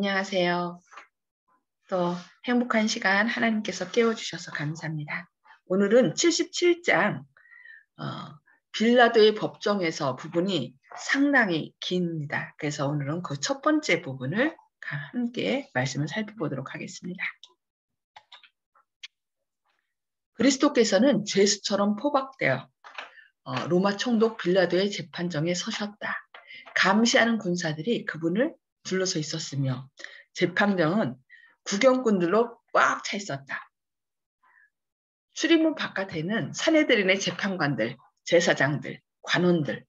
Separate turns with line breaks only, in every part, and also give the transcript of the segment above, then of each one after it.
안녕하세요. 또 행복한 시간 하나님께서 깨워주셔서 감사합니다. 오늘은 77장 빌라도의 법정에서 부분이 상당히 깁니다. 그래서 오늘은 그 첫 번째 부분을 함께 말씀을 살펴보도록 하겠습니다. 그리스도께서는 죄수처럼 포박되어 로마 총독 빌라도의 재판정에 서셨다. 감시하는 군사들이 그분을 둘러서 있었으며 재판정은 구경꾼들로 꽉 차 있었다. 출입문 바깥에는 사내들인의 재판관들, 제사장들, 관원들,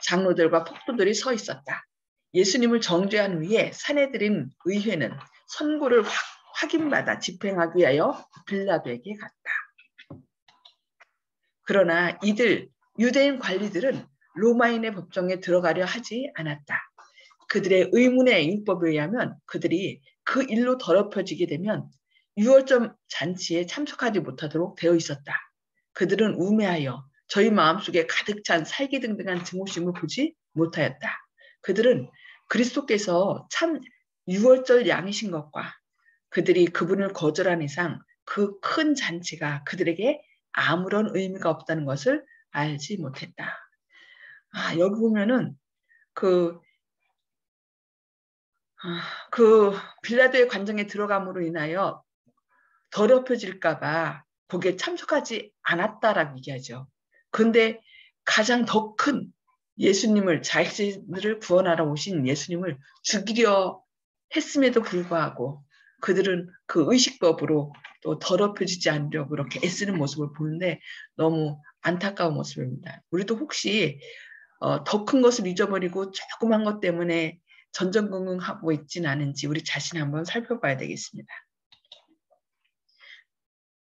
장로들과 폭도들이 서 있었다. 예수님을 정죄한 후에 사내들인 의회는 선고를 확인받아 집행하기 위하여 빌라도에게 갔다. 그러나 이들 유대인 관리들은 로마인의 법정에 들어가려 하지 않았다. 그들의 의문의 율법에 의하면 그들이 그 일로 더럽혀지게 되면 유월절 잔치에 참석하지 못하도록 되어 있었다. 그들은 우매하여 저희 마음속에 가득 찬 살기등등한 증오심을 보지 못하였다. 그들은 그리스도께서 참 유월절 양이신 것과 그들이 그분을 거절한 이상 그 큰 잔치가 그들에게 아무런 의미가 없다는 것을 알지 못했다. 여기 보면은 그 빌라도의 관정에 들어감으로 인하여 더럽혀질까봐 거기에 참석하지 않았다라고 얘기하죠. 그런데 가장 더 큰 예수님을, 자신들을 구원하러 오신 예수님을 죽이려 했음에도 불구하고 그들은 그 의식법으로 또 더럽혀지지 않으려고 그렇게 애쓰는 모습을 보는데 너무 안타까운 모습입니다. 우리도 혹시 더 큰 것을 잊어버리고 조그만 것 때문에 전전긍긍하고 있지는 않은지 우리 자신 한번 살펴봐야 되겠습니다.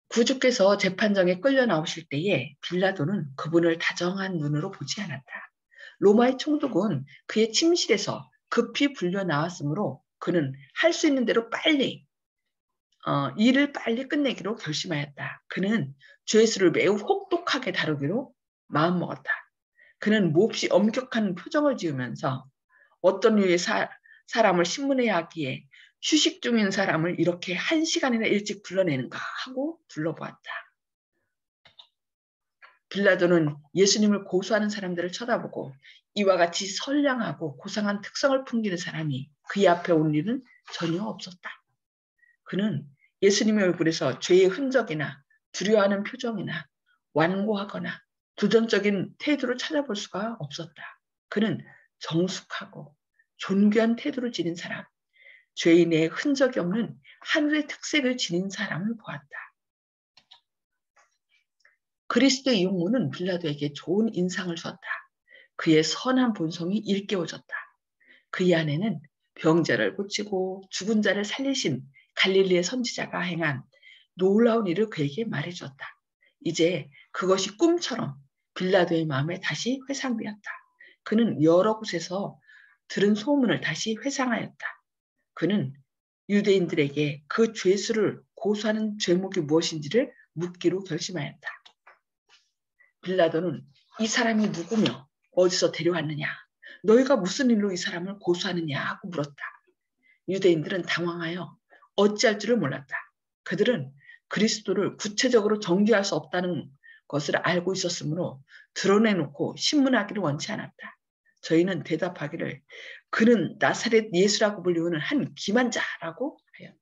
구주께서 재판정에 끌려 나오실 때에 빌라도는 그분을 다정한 눈으로 보지 않았다. 로마의 총독은 그의 침실에서 급히 불려 나왔으므로 그는 할 수 있는 대로 빨리 일을 빨리 끝내기로 결심하였다. 그는 죄수를 매우 혹독하게 다루기로 마음먹었다. 그는 몹시 엄격한 표정을 지으면서 어떤 류의 사람을 신문에 하기에 휴식 중인 사람을 이렇게 1시간이나 일찍 불러내는가 하고 둘러보았다. 빌라도는 예수님을 고소하는 사람들을 쳐다보고 이와 같이 선량하고 고상한 특성을 풍기는 사람이 그의 앞에 올 일은 전혀 없었다. 그는 예수님의 얼굴에서 죄의 흔적이나 두려워하는 표정이나 완고하거나 도전적인 태도를 찾아볼 수가 없었다. 그는 정숙하고 존귀한 태도를 지닌 사람, 죄인의 흔적이 없는 하늘의 특색을 지닌 사람을 보았다. 그리스도의 용모는 빌라도에게 좋은 인상을 줬다. 그의 선한 본성이 일깨워졌다. 그의 안에는 병자를 고치고 죽은 자를 살리신 갈릴리의 선지자가 행한 놀라운 일을 그에게 말해줬다. 이제 그것이 꿈처럼 빌라도의 마음에 다시 회상되었다. 그는 여러 곳에서 들은 소문을 다시 회상하였다. 그는 유대인들에게 그 죄수를 고소하는 죄목이 무엇인지를 묻기로 결심하였다. 빌라도는 이 사람이 누구며 어디서 데려왔느냐, 너희가 무슨 일로 이 사람을 고소하느냐 하고 물었다. 유대인들은 당황하여 어찌할 줄을 몰랐다. 그들은 그리스도를 구체적으로 정죄할 수 없다는 것을 알고 있었으므로 드러내놓고 신문하기를 원치 않았다. 저희는 대답하기를 그는 나사렛 예수라고 불리우는 한 기만자라고 하였다.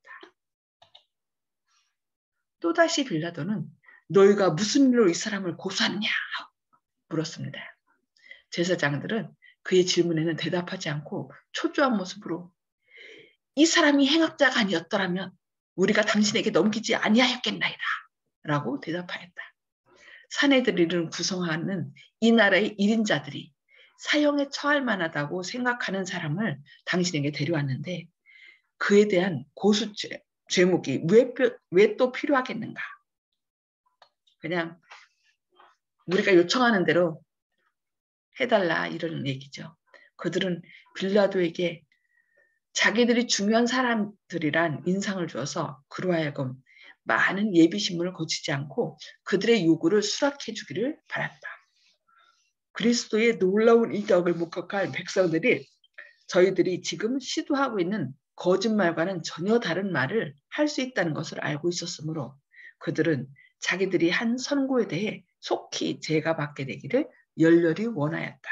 또다시 빌라도는 너희가 무슨 일로 이 사람을 고소하느냐 물었습니다. 제사장들은 그의 질문에는 대답하지 않고 초조한 모습으로 이 사람이 행악자가 아니었더라면 우리가 당신에게 넘기지 아니하였겠나이다 라고 대답하였다. 사내들이를 구성하는 이 나라의 1인자들이 사형에 처할 만하다고 생각하는 사람을 당신에게 데려왔는데 그에 대한 고수 죄목이 왜 또 필요하겠는가? 그냥 우리가 요청하는 대로 해달라 이런 얘기죠. 그들은 빌라도에게 자기들이 중요한 사람들이란 인상을 주어서 그로 하여금 많은 예비신문을 거치지 않고 그들의 요구를 수락해 주기를 바랐다. 그리스도의 놀라운 인격을 목격할 백성들이 저희들이 지금 시도하고 있는 거짓말과는 전혀 다른 말을 할 수 있다는 것을 알고 있었으므로 그들은 자기들이 한 선고에 대해 속히 죄가 받게 되기를 열렬히 원하였다.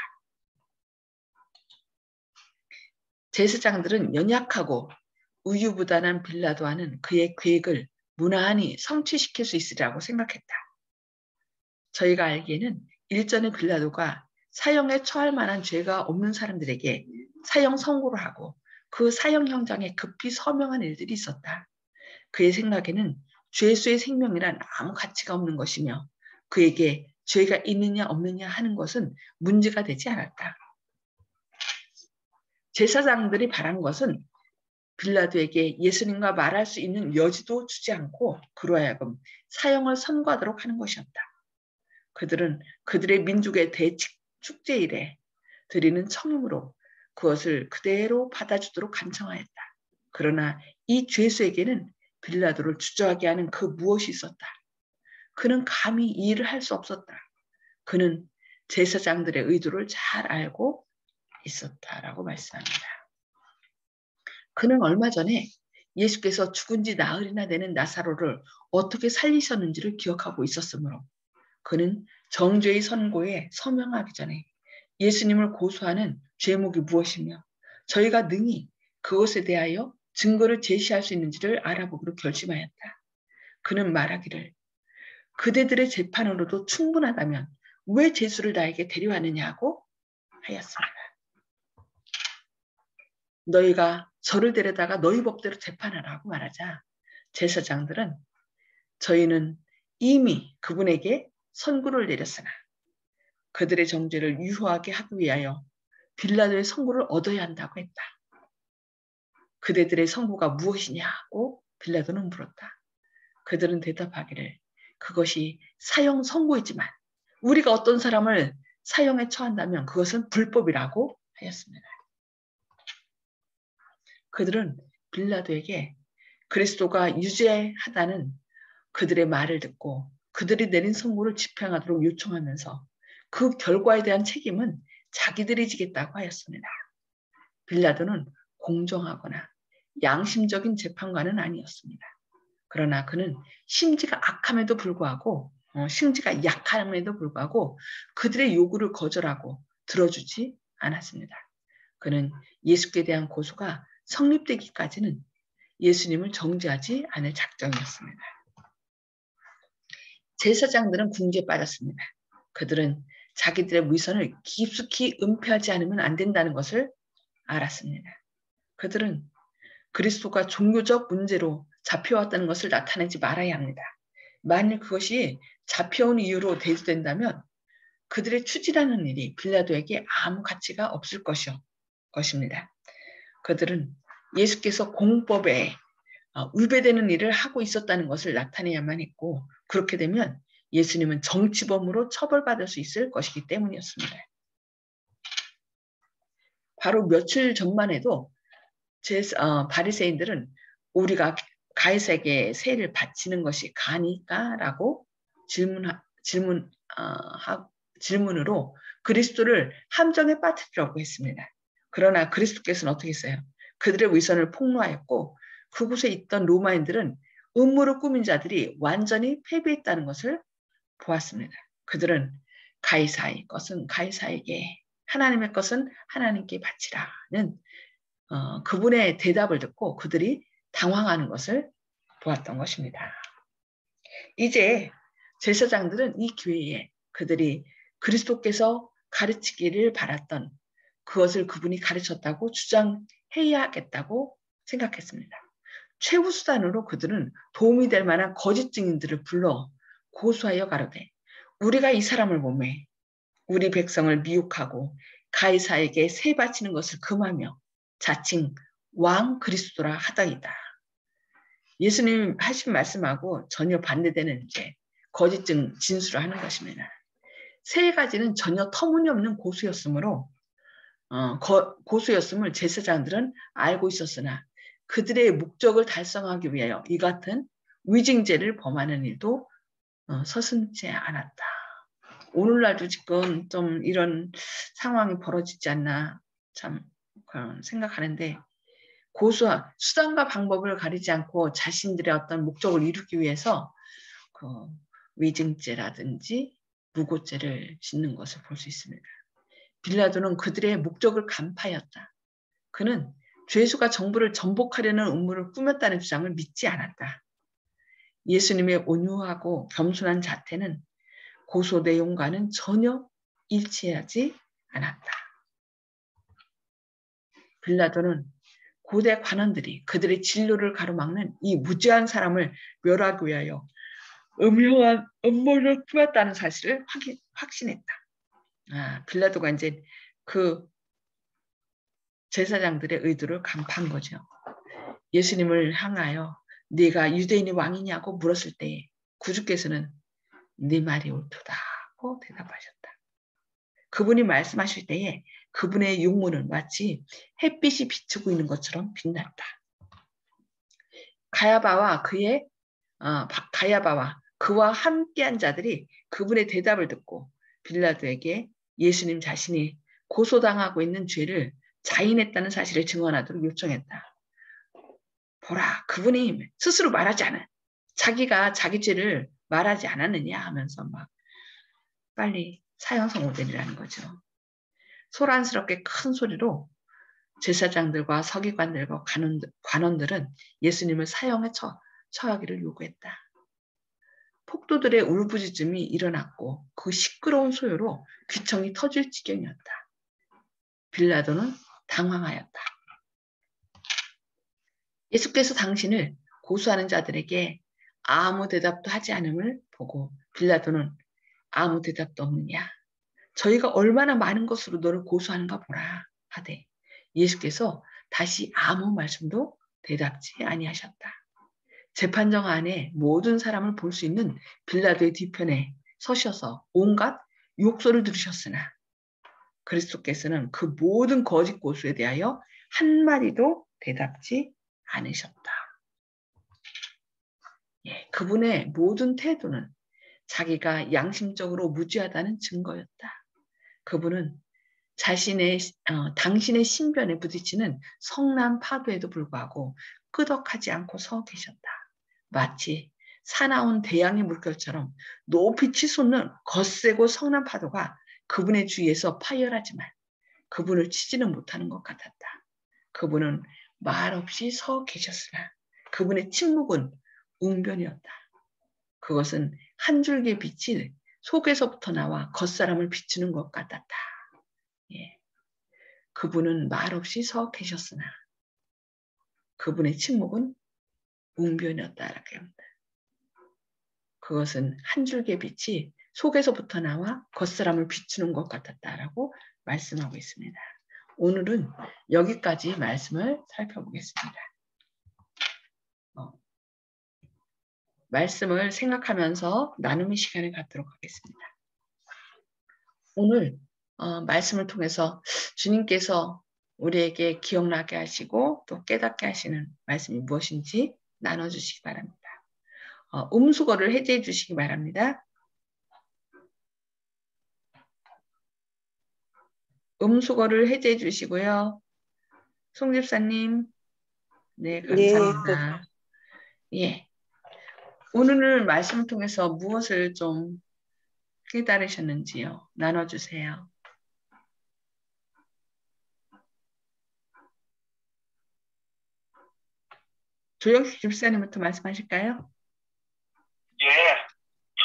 제사장들은 연약하고 우유부단한 빌라도와는 그의 계획을 무난히 성취시킬 수 있으리라고 생각했다. 저희가 알기에는 일전에 빌라도가 사형에 처할 만한 죄가 없는 사람들에게 사형 선고를 하고 그 사형 형장에 급히 서명한 일들이 있었다. 그의 생각에는 죄수의 생명이란 아무 가치가 없는 것이며 그에게 죄가 있느냐 없느냐 하는 것은 문제가 되지 않았다. 제사장들이 바란 것은 빌라도에게 예수님과 말할 수 있는 여지도 주지 않고 그로 하여금 사형을 선고하도록 하는 것이었다. 그들은 그들의 민족의 대축제일에 드리는 청음으로 그것을 그대로 받아주도록 간청하였다. 그러나 이 죄수에게는 빌라도를 주저하게 하는 그 무엇이 있었다. 그는 감히 이 일을 할 수 없었다. 그는 제사장들의 의도를 잘 알고 있었다라고 말씀합니다. 그는 얼마 전에 예수께서 죽은 지 나흘이나 되는 나사로를 어떻게 살리셨는지를 기억하고 있었으므로 그는 정죄의 선고에 서명하기 전에 예수님을 고소하는 죄목이 무엇이며 저희가 능히 그것에 대하여 증거를 제시할 수 있는지를 알아보기로 결심하였다. 그는 말하기를 그대들의 재판으로도 충분하다면 왜 죄수를 나에게 데려왔느냐고 하였습니다. 너희가 저를 데려다가 너희 법대로 재판하라고 말하자 제사장들은 저희는 이미 그분에게 선고를 내렸으나 그들의 정죄를 유효하게 하기 위하여 빌라도의 선고를 얻어야 한다고 했다. 그대들의 선고가 무엇이냐고 빌라도는 물었다. 그들은 대답하기를 그것이 사형 선고이지만 우리가 어떤 사람을 사형에 처한다면 그것은 불법이라고 하였습니다. 그들은 빌라도에게 그리스도가 유죄하다는 그들의 말을 듣고 그들이 내린 선고를 집행하도록 요청하면서 그 결과에 대한 책임은 자기들이 지겠다고 하였습니다. 빌라도는 공정하거나 양심적인 재판관은 아니었습니다. 그러나 그는 심지가 약함에도 불구하고 그들의 요구를 거절하고 들어주지 않았습니다. 그는 예수께 대한 고소가 성립되기까지는 예수님을 정죄하지 않을 작정이었습니다. 제사장들은 궁지에 빠졌습니다. 그들은 자기들의 위선을 깊숙이 은폐하지 않으면 안 된다는 것을 알았습니다. 그들은 그리스도가 종교적 문제로 잡혀왔다는 것을 나타내지 말아야 합니다. 만일 그것이 잡혀온 이유로 대두된다면 그들의 추진하는 일이 빌라도에게 아무 가치가 없을 것입니다. 그들은 예수께서 공법에 위배되는 일을 하고 있었다는 것을 나타내야만 했고 그렇게 되면 예수님은 정치범으로 처벌받을 수 있을 것이기 때문이었습니다. 바로 며칠 전만 해도 바리새인들은 우리가 가이사에게 세를 바치는 것이 가니까라고 질문으로 그리스도를 함정에 빠뜨리려고 했습니다. 그러나 그리스도께서는 어떻게 했어요? 그들의 위선을 폭로하였고 그곳에 있던 로마인들은 음모를 꾸민 자들이 완전히 패배했다는 것을 보았습니다. 그들은 가이사의 것은 가이사에게 하나님의 것은 하나님께 바치라는 그분의 대답을 듣고 그들이 당황하는 것을 보았던 것입니다. 이제 제사장들은 이 기회에 그들이 그리스도께서 가르치기를 바랐던 그것을 그분이 가르쳤다고 주장해야겠다고 생각했습니다. 최후 수단으로 그들은 도움이 될 만한 거짓 증인들을 불러 고소하여 가로되 우리가 이 사람을 보매 우리 백성을 미혹하고 가이사에게 세 바치는 것을 금하며 자칭 왕 그리스도라 하더이다. 예수님 하신 말씀하고 전혀 반대되는 이제 거짓 진술을 하는 것입니다. 세 가지는 전혀 터무니없는 고소였음을 제사장들은 알고 있었으나 그들의 목적을 달성하기 위하여 이 같은 위증죄를 범하는 일도 서슴지 않았다. 오늘날도 지금 좀 이런 상황이 벌어지지 않나 참 생각하는데 수단과 방법을 가리지 않고 자신들의 어떤 목적을 이루기 위해서 그 위증죄라든지 무고죄를 짓는 것을 볼 수 있습니다. 빌라도는 그들의 목적을 간파하였다. 그는 죄수가 정부를 전복하려는 음모를 꾸몄다는 주장을 믿지 않았다. 예수님의 온유하고 겸손한 자태는 고소 내용과는 전혀 일치하지 않았다. 빌라도는 고대 관원들이 그들의 진료를 가로막는 이 무죄한 사람을 멸하기 위하여 음흉한 음모를 꾸몄다는 사실을 확신했다. 빌라도가 이제 그 제사장들의 의도를 간파한 거죠. 예수님을 향하여 네가 유대인의 왕이냐고 물었을 때에 구주께서는 네 말이 옳도다고 대답하셨다. 그분이 말씀하실 때에 그분의 용모는 마치 햇빛이 비추고 있는 것처럼 빛났다. 가야바와 그와 함께한 자들이 그분의 대답을 듣고 빌라도에게 예수님 자신이 고소당하고 있는 죄를 자인했다는 사실을 증언하도록 요청했다. 보라, 그분이 스스로 말하지 않아. 자기가 자기 죄를 말하지 않았느냐 하면서 막 빨리 사형 선고되리라는 거죠. 소란스럽게 큰 소리로 제사장들과 서기관들과 관원들은 예수님을 사형에 처하기를 요구했다. 폭도들의 울부짖음이 일어났고 그 시끄러운 소요로 귀청이 터질 지경이었다. 빌라도는 당황하였다. 예수께서 당신을 고소하는 자들에게 아무 대답도 하지 않음을 보고 빌라도는 아무 대답도 없느냐? 저희가 얼마나 많은 것으로 너를 고소하는가 보라 하되 예수께서 다시 아무 말씀도 대답지 아니하셨다. 재판정 안에 모든 사람을 볼 수 있는 빌라도의 뒤편에 서셔서 온갖 욕설을 들으셨으나 그리스도께서는 그 모든 거짓 고수에 대하여 한마디도 대답지 않으셨다. 그분의 모든 태도는 자기가 양심적으로 무죄하다는 증거였다. 그분은 당신의 신변에 부딪히는 성난 파도에도 불구하고 끄덕하지 않고 서 계셨다. 마치 사나운 대양의 물결처럼 높이 치솟는 거세고 성난 파도가 그분의 주위에서 파열하지만 그분을 치지는 못하는 것 같았다. 그분은 말없이 서 계셨으나 그분의 침묵은 웅변이었다. 그것은 한 줄기의 빛이 속에서부터 나와 겉사람을 비추는 것 같았다. 그분은 말없이 서 계셨으나 그분의 침묵은 웅변이었다라고 합니다. 그것은 한 줄기의 빛이 속에서부터 나와 겉사람을 비추는 것 같았다라고 말씀하고 있습니다. 오늘은 여기까지 말씀을 살펴보겠습니다. 말씀을 생각하면서 나눔의 시간을 갖도록 하겠습니다. 오늘 말씀을 통해서 주님께서 우리에게 기억나게 하시고 또 깨닫게 하시는 말씀이 무엇인지 나눠주시기 바랍니다. 음수거를 해제해 주시기 바랍니다. 음수거를 해제해 주시고요. 송 집사님, 네, 감사합니다. 예. 오늘 말씀을 통해서 무엇을 좀 깨달으셨는지요? 나눠주세요. 조영식 집사님부터 말씀하실까요?
예.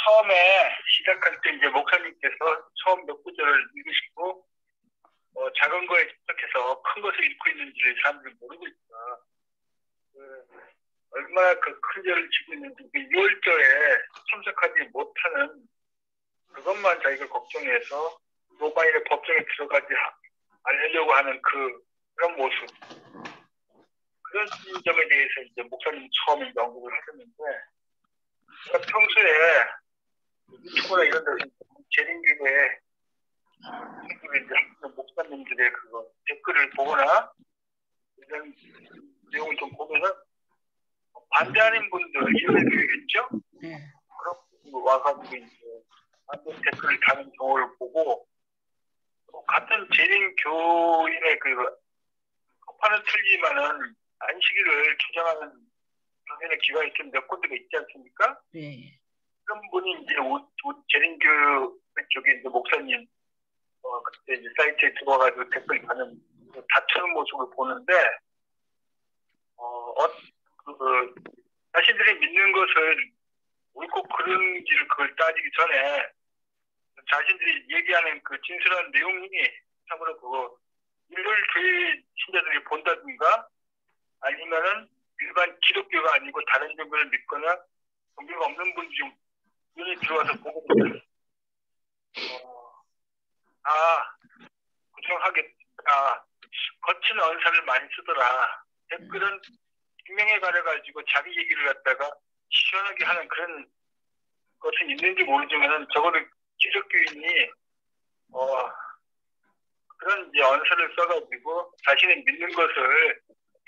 처음에 시작할 때 이제 목사님께서 처음 몇 구절을 읽으시고 작은 거에 집착해서 큰 것을 읽고 있는지를 사람들이 모르고 있다. 얼마나 그 큰 죄를 지고 있는지 6월절에 참석하지 못하는 그것만 자기가 걱정해서 로마인의 법정에 들어가지 않으려고 하는 그런 모습, 그런 점에 대해서 이제 목사님 처음에 연구를 하셨는데, 제가 평소에 유튜브나 이런 데서 재림교회 목사님들의 그거 댓글을 보거나 이런 내용을 좀 보면은 반대하는 분들 예배교회겠죠?
네.
그런 분들 와가지고 이제 반대 댓글을 다는 경우를 보고 같은 재림교인의 그 법화는 틀리지만은 안식일을 주장하는 교회의 기관이 좀 몇 군데가 있지 않습니까?
네.
그런 분이 이제 재림교 쪽에 이제 목사님 그때 이제 사이트에 들어와가지고 댓글 다는 다투는 모습을 보는데 자신들이 믿는 것을 옳고 그른지를 그걸 따지기 전에 자신들이 얘기하는 그 진술한 내용이 참으로 그거 일요일 교회 신자들이 본다든가 아니면은 일반 기독교가 아니고 다른 종교를 믿거나 종교가 없는 분들이 좀 눈이 들어와서 보고 부정하겠다. 거친 언사를 많이 쓰더라. 댓글은 익명에 가려가지고 자기 얘기를 갖다가 시원하게 하는 그런 것은 있는지 모르지만은 적어도 기독교인이 그런 이제 언사를 써가지고 자신의 믿는 것을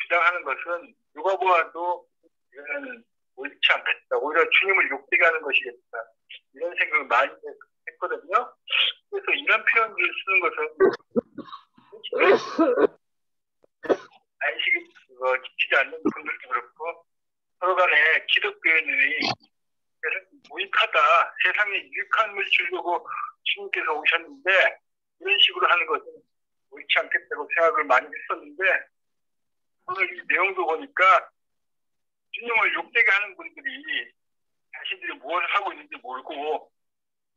주장하는 것은 누가 보아도 이거는 옳지 않겠다. 오히려 주님을 욕되게 하는 것이겠다. 이런 생각을 많이 했거든요. 그래서 이런 표현들을 쓰는 것은 안식일 지키지 않는 분들도 그렇고 서로 간에 기독교인들이 무익하다. 세상에 유익함을 주려고 주님께서 오셨는데 이런 식으로 하는 것은 옳지 않겠다고 생각을 많이 했었는데 오늘 이 내용도 보니까 주님을 욕되게 하는 분들이 자신들이 무엇을 하고 있는지 모르고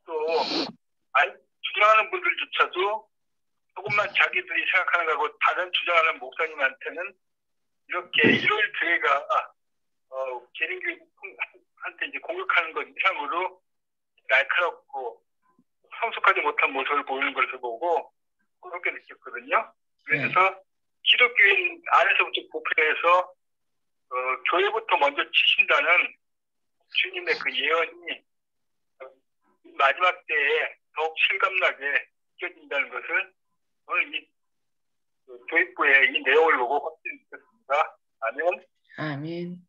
또 주장하는 분들조차도 조금만 자기들이 생각하는 거하고 다른 주장하는 목사님한테는 이렇게 일요일 교회가 재림교한테 이제 공격하는 것 이상으로 날카롭고 성숙하지 못한 모습을 보이는 것을 보고 그렇게 느꼈거든요. 그래서 기독교인 안에서부터 부패해서 교회부터 먼저 치신다는 주님의 그 예언이 마지막 때에 더욱 실감나게 느껴진다는 것을 오늘 이 교육부의 이 내용을 보고 확신이 있었습니다. 아멘.
아멘.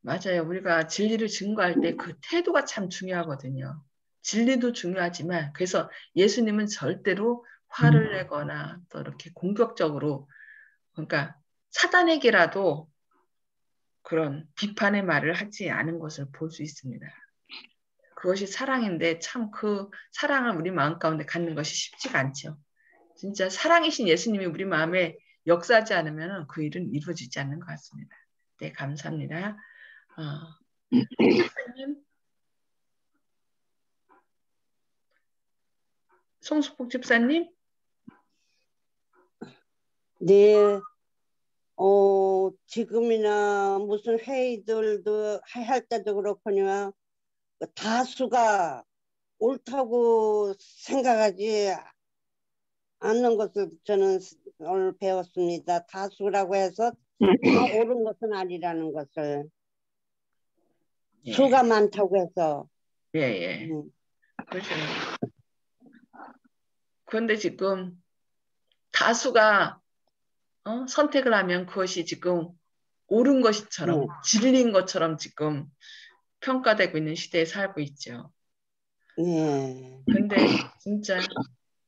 맞아요. 우리가 진리를 증거할 때 그 태도가 참 중요하거든요. 진리도 중요하지만 그래서 예수님은 절대로 화를 내거나 또 이렇게 공격적으로 그러니까 사단에게라도 그런 비판의 말을 하지 않은 것을 볼 수 있습니다. 그것이 사랑인데 참 그 사랑을 우리 마음 가운데 갖는 것이 쉽지가 않죠. 진짜 사랑이신 예수님이 우리 마음에 역사하지 않으면 그 일은 이루어지지 않는 것 같습니다. 네, 감사합니다. 송수복 집사님?
네, 지금이나 무슨 회의들도 할 때도 그렇거니와 다수가 옳다고 생각하지 않는 것을 저는 오늘 배웠습니다. 다수라고 해서 다 옳은 것은 아니라는 것을.
예.
수가 많다고 해서.
예. 그렇죠. 그런데 지금 다수가 선택을 하면 그것이 지금 옳은 것처럼 진리인 것처럼 지금 평가되고 있는 시대에 살고 있죠. 그런데 진짜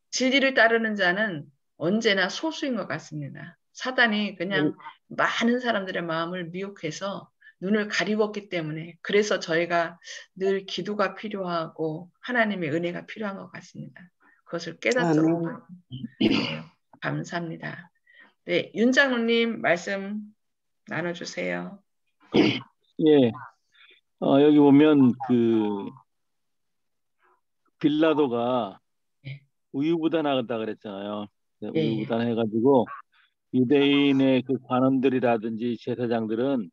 진리를 따르는 자는 언제나 소수인 것 같습니다. 사단이 그냥 많은 사람들의 마음을 미혹해서 눈을 가리웠기 때문에 그래서 저희가 늘 기도가 필요하고 하나님의 은혜가 필요한 것 같습니다. 그것을 깨닫도록 감사합니다. 네, 윤 장로님 말씀 나눠주세요.
예, 여기 보면 그 빌라도가 우유부단하다 그랬잖아요. 우유부단해가지고 유대인의 그 관원들이라든지 제사장들은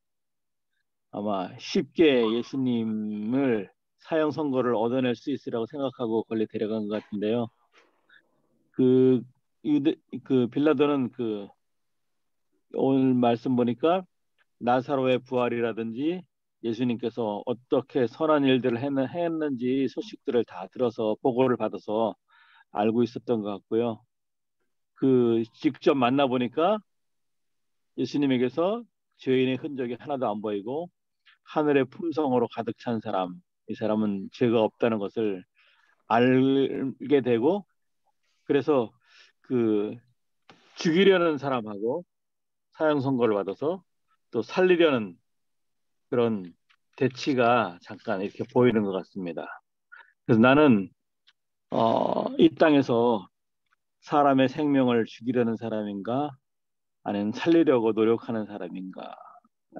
아마 쉽게 예수님을 사형 선고를 얻어낼 수 있으라고 생각하고 권리 데려간 것 같은데요. 그 빌라도는 오늘 말씀 보니까 나사로의 부활이라든지 예수님께서 어떻게 선한 일들을 했는지 소식들을 다 들어서 보고를 받아서 알고 있었던 것 같고요. 직접 만나보니까 예수님에게서 죄인의 흔적이 하나도 안 보이고 하늘의 품성으로 가득 찬 사람, 이 사람은 죄가 없다는 것을 알게 되고 그래서 죽이려는 사람하고 사형 선고를 받아서 또 살리려는 그런 대치가 잠깐 이렇게 보이는 것 같습니다. 그래서 나는 이 땅에서 사람의 생명을 죽이려는 사람인가 아니면 살리려고 노력하는 사람인가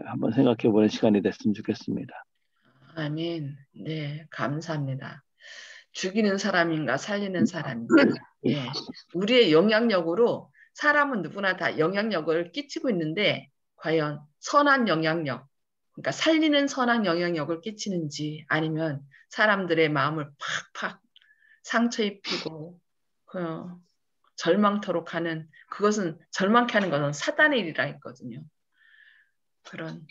한번 생각해 보는 시간이 됐으면 좋겠습니다.
아멘. 네, 감사합니다. 죽이는 사람인가 살리는 사람인가. 예, 우리의 영향력으로 사람은 누구나 다 영향력을 끼치고 있는데 과연 선한 영향력, 그러니까 살리는 선한 영향력을 끼치는지 아니면 사람들의 마음을 팍팍 상처 입히고 절망토록 하는 그것은 절망케 하는 것은 사단의 일이라 했거든요. 그런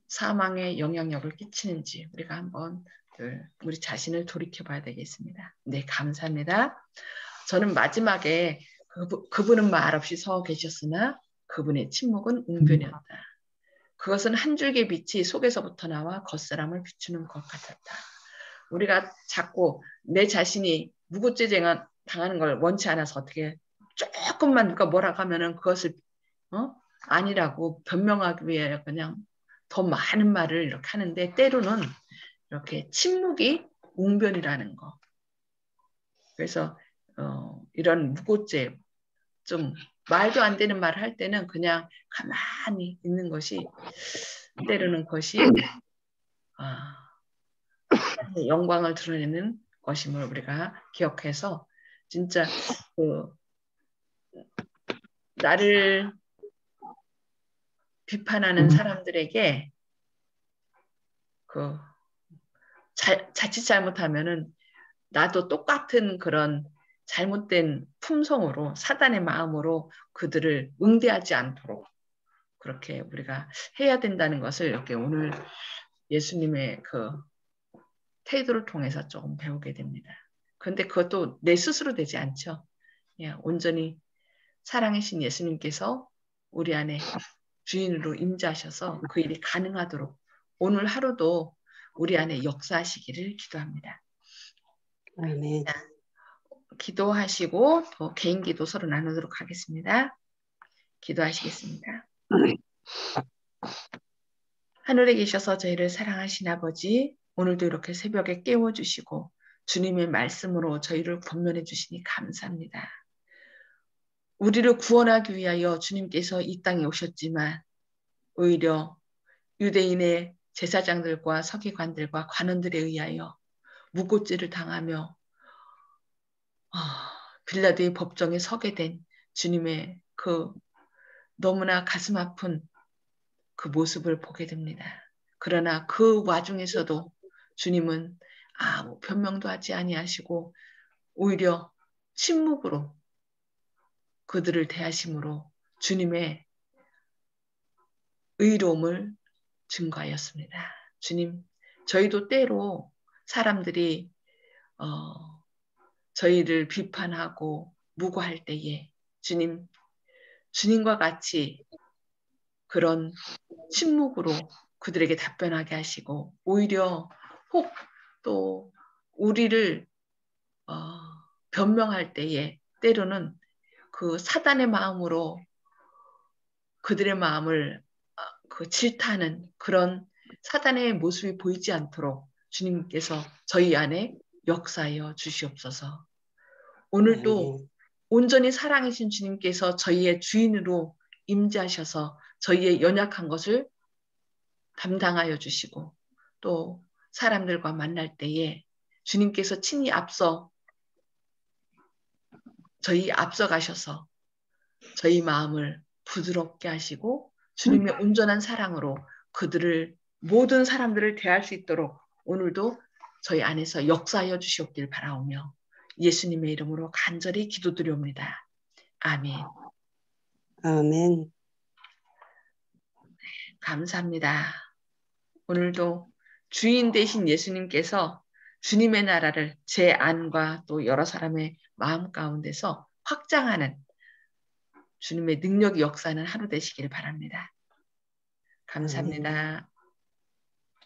사망의 영향력을 끼치는지 우리가 한번 우리 자신을 돌이켜봐야 되겠습니다. 네, 감사합니다. 저는 마지막에 그분은 말없이 서 계셨으나 그분의 침묵은 웅변이었다. 그것은 한 줄기 빛이 속에서부터 나와 겉사람을 비추는 것 같았다. 우리가 자꾸 내 자신이 무고죄 당하는 걸 원치 않아서 어떻게 조금만 누가 뭐라고 하면은 그것을 아니라고 변명하기 위해 그냥 더 많은 말을 이렇게 하는데 때로는 이렇게 침묵이 웅변이라는 거. 그래서 이런 무고죄 좀 말도 안 되는 말을 할 때는 그냥 가만히 있는 것이 때로는 그것이 영광을 드러내는 것임을 우리가 기억해서 진짜 나를 비판하는 사람들에게 자칫 잘못하면은 나도 똑같은 그런 잘못된 품성으로 사단의 마음으로 그들을 응대하지 않도록 그렇게 우리가 해야 된다는 것을 이렇게 오늘 예수님의 그 태도를 통해서 조금 배우게 됩니다. 그런데 그것도 내 스스로 되지 않죠. 그냥 온전히 사랑이신 예수님께서 우리 안에 주인으로 임재하셔서 그 일이 가능하도록 오늘 하루도 우리 안에 역사하시기를 기도합니다.
아멘.
기도하시고 또 개인 기도 서로 나누도록 하겠습니다. 기도하시겠습니다. 하늘에 계셔서 저희를 사랑하신 아버지, 오늘도 이렇게 새벽에 깨워주시고 주님의 말씀으로 저희를 권면해 주시니 감사합니다. 우리를 구원하기 위하여 주님께서 이 땅에 오셨지만 오히려 유대인의 제사장들과 서기관들과 관원들에 의하여 무고죄를 당하며 빌라도의 법정에 서게 된 주님의 그 너무나 가슴 아픈 그 모습을 보게 됩니다. 그러나 그 와중에서도 주님은 아무 변명도 하지 아니하시고 오히려 침묵으로 그들을 대하심으로 주님의 의로움을 증거하였습니다. 주님, 저희도 때로 사람들이 저희를 비판하고 무고할 때에 주님과 같이 그런 침묵으로 그들에게 답변하게 하시고 오히려 혹 또 우리를 변명할 때에 때로는 그 사단의 마음으로 그들의 마음을 질타하는 그런 사단의 모습이 보이지 않도록 주님께서 저희 안에 역사하여 주시옵소서. 오늘도 온전히 사랑이신 주님께서 저희의 주인으로 임재하셔서 저희의 연약한 것을 담당하여 주시고 또 사람들과 만날 때에 주님께서 친히 앞서 가셔서 저희 마음을 부드럽게 하시고 주님의 온전한 사랑으로 모든 사람들을 대할 수 있도록 오늘도 저희 안에서 역사하여 주시옵길 바라오며 예수님의 이름으로 간절히 기도드리옵니다. 아멘.
아멘.
감사합니다. 오늘도 주인 되신 예수님께서 주님의 나라를 제 안과 또 여러 사람의 마음 가운데서 확장하는 주님의 능력이 역사하는 하루 되시길 바랍니다. 감사합니다.